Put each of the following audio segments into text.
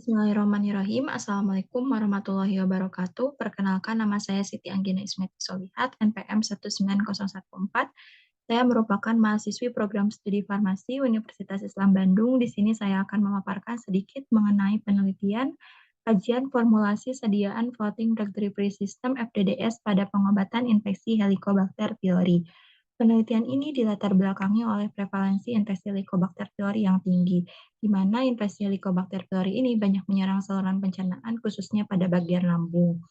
Bismillahirrahmanirrahim. Assalamualaikum warahmatullahi wabarakatuh. Perkenalkan, nama saya Siti Anggina Ismeti Solihat, NPM 19014. Saya merupakan mahasiswi program studi farmasi Universitas Islam Bandung. Di sini saya akan memaparkan sedikit mengenai penelitian kajian formulasi sediaan floating drug delivery system (FDDS) pada pengobatan infeksi Helicobacter pylori. Penelitian ini dilatar belakangi oleh prevalensi infeksi Helicobacter pylori yang tinggi, di mana infeksi Helicobacter pylori ini banyak menyerang saluran pencernaan khususnya pada bagian lambung.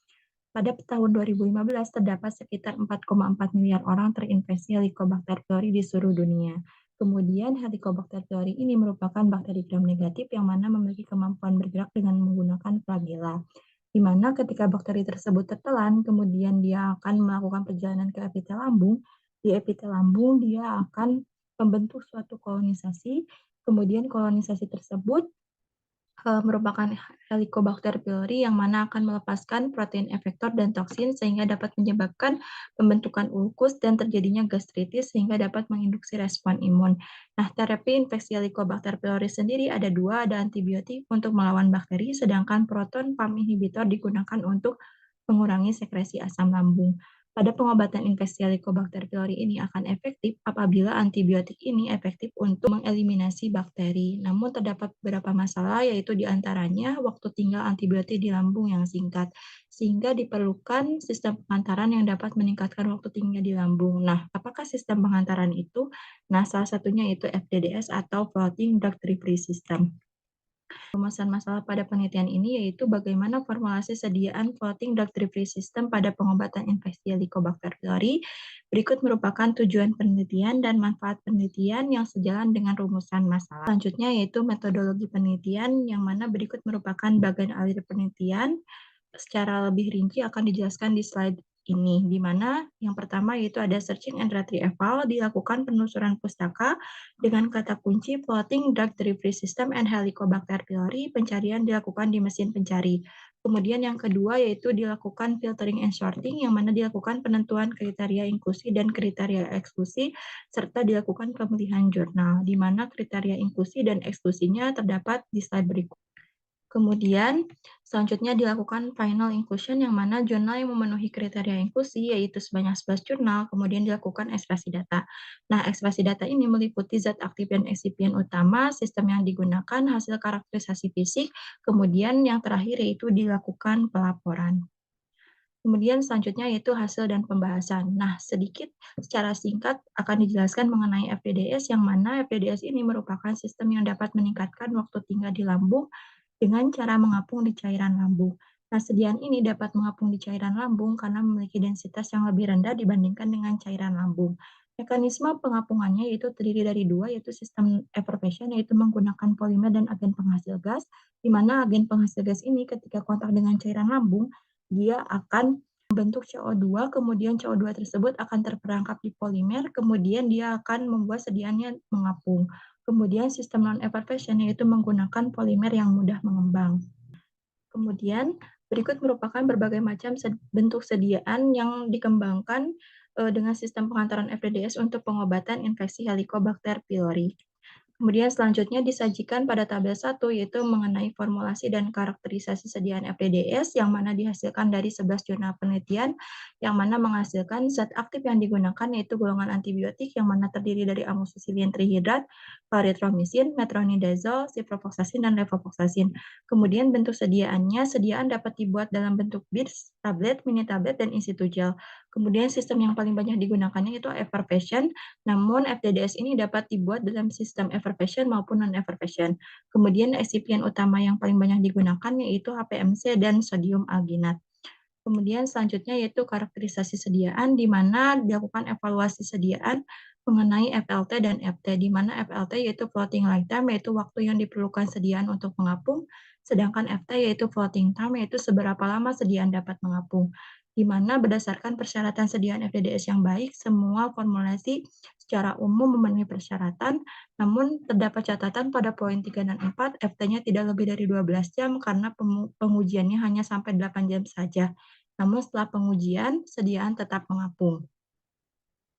Pada tahun 2015 terdapat sekitar 4,4 miliar orang terinfeksi Helicobacter pylori di seluruh dunia. Kemudian Helicobacter pylori ini merupakan bakteri gram negatif yang mana memiliki kemampuan bergerak dengan menggunakan flagela, di mana ketika bakteri tersebut tertelan, kemudian dia akan melakukan perjalanan ke epitel lambung. Di epitel lambung dia akan membentuk suatu kolonisasi, kemudian kolonisasi tersebut merupakan Helicobacter pylori yang mana akan melepaskan protein efektor dan toksin sehingga dapat menyebabkan pembentukan ulkus dan terjadinya gastritis sehingga dapat menginduksi respon imun. Nah, terapi infeksi Helicobacter pylori sendiri ada dua, ada antibiotik untuk melawan bakteri, sedangkan proton pump inhibitor digunakan untuk mengurangi sekresi asam lambung. Pada pengobatan infeksi Helicobacter pylori ini akan efektif apabila antibiotik ini efektif untuk mengeliminasi bakteri. Namun terdapat beberapa masalah, yaitu diantaranya waktu tinggal antibiotik di lambung yang singkat, sehingga diperlukan sistem pengantaran yang dapat meningkatkan waktu tinggal di lambung. Nah, apakah sistem pengantaran itu? Nah, salah satunya itu FDDS atau Floating Drug Delivery System. Rumusan masalah pada penelitian ini yaitu bagaimana formulasi sediaan floating drug delivery system pada pengobatan infeksi Helicobacter pylori. Berikut merupakan tujuan penelitian dan manfaat penelitian yang sejalan dengan rumusan masalah. Selanjutnya yaitu metodologi penelitian, yang mana berikut merupakan bagian alir penelitian. Secara lebih rinci akan dijelaskan di slide ini, di mana yang pertama yaitu ada searching and retrieval, dilakukan penelusuran pustaka dengan kata kunci floating drug delivery system and Helicobacter pylori, pencarian dilakukan di mesin pencari. Kemudian yang kedua yaitu dilakukan filtering and sorting, yang mana dilakukan penentuan kriteria inklusi dan kriteria eksklusi, serta dilakukan pemilihan jurnal, di mana kriteria inklusi dan eksklusinya terdapat di slide berikut. Kemudian, selanjutnya dilakukan final inclusion, yang mana jurnal yang memenuhi kriteria inklusi, yaitu sebanyak 11 jurnal, kemudian dilakukan ekspresi data. Nah, ekspresi data ini meliputi zat aktif dan eksipien utama, sistem yang digunakan, hasil karakterisasi fisik, kemudian yang terakhir yaitu dilakukan pelaporan. Kemudian selanjutnya yaitu hasil dan pembahasan. Nah, sedikit secara singkat akan dijelaskan mengenai FDDS, yang mana FDDS ini merupakan sistem yang dapat meningkatkan waktu tinggal di lambung dengan cara mengapung di cairan lambung. Nah, sediaan ini dapat mengapung di cairan lambung karena memiliki densitas yang lebih rendah dibandingkan dengan cairan lambung. Mekanisme pengapungannya yaitu terdiri dari dua, yaitu sistem effervescent, yaitu menggunakan polimer dan agen penghasil gas, di mana agen penghasil gas ini ketika kontak dengan cairan lambung, dia akan membentuk CO2, kemudian CO2 tersebut akan terperangkap di polimer, kemudian dia akan membuat sediaannya mengapung. Kemudian sistem non-effervescent yaitu menggunakan polimer yang mudah mengembang. Kemudian berikut merupakan berbagai macam bentuk sediaan yang dikembangkan dengan sistem pengantaran FDDS untuk pengobatan infeksi Helicobacter pylori. Kemudian selanjutnya disajikan pada tabel 1, yaitu mengenai formulasi dan karakterisasi sediaan FDDS, yang mana dihasilkan dari 11 jurnal penelitian, yang mana menghasilkan zat aktif yang digunakan yaitu golongan antibiotik, yang mana terdiri dari amoxicillin trihidrat, clarithromycin, metronidazole, ciprofloxacin, dan levofloxacin. Kemudian bentuk sediaannya, sediaan dapat dibuat dalam bentuk bits, tablet, mini tablet, dan in-situ gel. Kemudian sistem yang paling banyak digunakannya itu effervescent, namun FDDS ini dapat dibuat dalam sistem effervescent maupun non-effervescent. Kemudian eksipien utama yang paling banyak digunakan yaitu HPMC dan sodium alginat. Kemudian selanjutnya yaitu karakterisasi sediaan, di mana dilakukan evaluasi sediaan mengenai FLT dan FT, di mana FLT yaitu floating lifetime, yaitu waktu yang diperlukan sediaan untuk mengapung, sedangkan FT yaitu floating time, yaitu seberapa lama sediaan dapat mengapung. Di mana berdasarkan persyaratan sediaan FDDS yang baik, semua formulasi secara umum memenuhi persyaratan, namun terdapat catatan pada poin 3 dan 4, FT-nya tidak lebih dari 12 jam karena pengujiannya hanya sampai 8 jam saja. Namun setelah pengujian, sediaan tetap mengapung.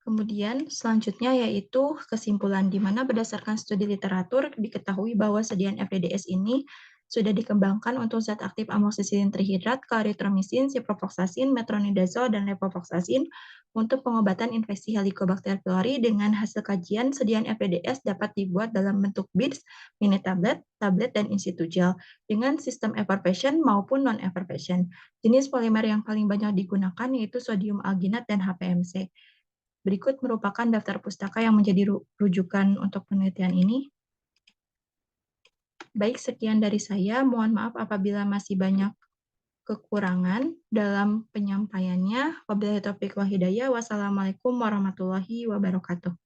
Kemudian selanjutnya yaitu kesimpulan, di mana berdasarkan studi literatur diketahui bahwa sediaan FDDS ini sudah dikembangkan untuk zat aktif amoksisilin trihidrat, klaritromisin, ciprofloxacin, metronidazole, dan levofloxacin untuk pengobatan infeksi Helicobacter pylori. Dengan hasil kajian, sediaan FDDS dapat dibuat dalam bentuk beads, mini tablet, tablet, dan institut dengan sistem effervescent maupun non-effervescent. Jenis polimer yang paling banyak digunakan yaitu sodium alginat dan HPMC. Berikut merupakan daftar pustaka yang menjadi rujukan untuk penelitian ini. Baik, sekian dari saya. Mohon maaf apabila masih banyak kekurangan dalam penyampaiannya. Wabillahi taufiq wal hidayah. Wassalamualaikum warahmatullahi wabarakatuh.